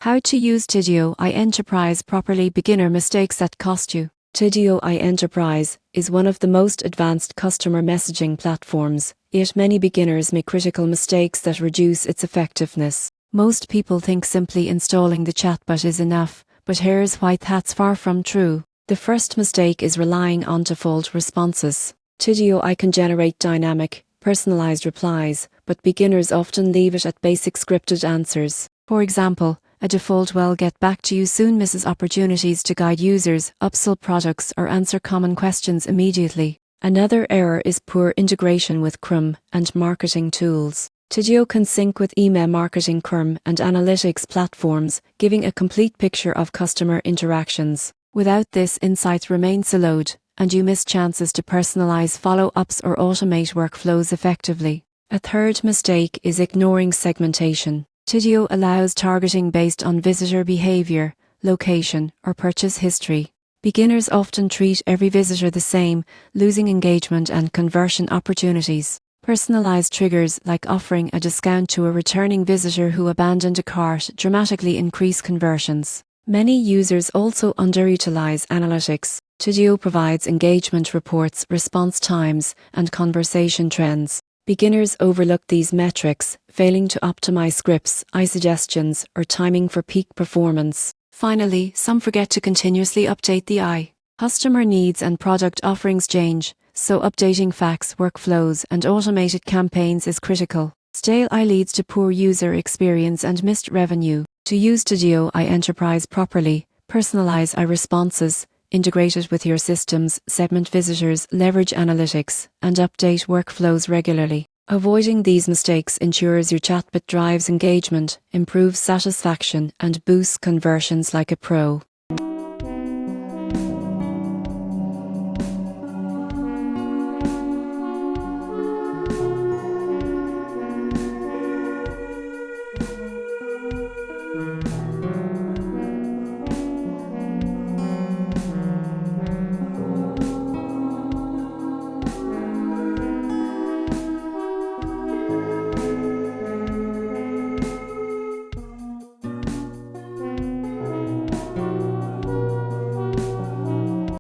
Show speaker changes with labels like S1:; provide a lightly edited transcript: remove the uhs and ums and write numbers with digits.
S1: How to use Tidio Enterprise properly. Beginner mistakes that cost you. Tidio Enterprise is one of the most advanced customer messaging platforms, yet many beginners make critical mistakes that reduce its effectiveness. Most people think simply installing the chatbot is enough, but here's why that's far from true. The first mistake is relying on default responses. Tidio can generate dynamic, personalized replies, but beginners often leave it at basic scripted answers. For example, a default "will get back to you soon" misses opportunities to guide users, upsell products, or answer common questions immediately. Another error is poor integration with CRM and marketing tools. Tidio can sync with email marketing, CRM, and analytics platforms, giving a complete picture of customer interactions. Without this, insights remain siloed, and you miss chances to personalize follow-ups or automate workflows effectively. A third mistake is ignoring segmentation. Tidio allows targeting based on visitor behavior, location, or purchase history. Beginners often treat every visitor the same, losing engagement and conversion opportunities. Personalized triggers like offering a discount to a returning visitor who abandoned a cart dramatically increase conversions. Many users also underutilize analytics. Tidio provides engagement reports, response times, and conversation trends. Beginners overlook these metrics, failing to optimize scripts, suggestions, or timing for peak performance. Finally, some forget to continuously update the customer needs and product offerings change, so updating facts, workflows, and automated campaigns is critical. Stale leads to poor user experience and missed revenue. To use Tidio Enterprise properly, personalize responses, integrate it with your systems, segment visitors, leverage analytics, and update workflows regularly. Avoiding these mistakes ensures your chatbot drives engagement, improves satisfaction, and boosts conversions like a pro.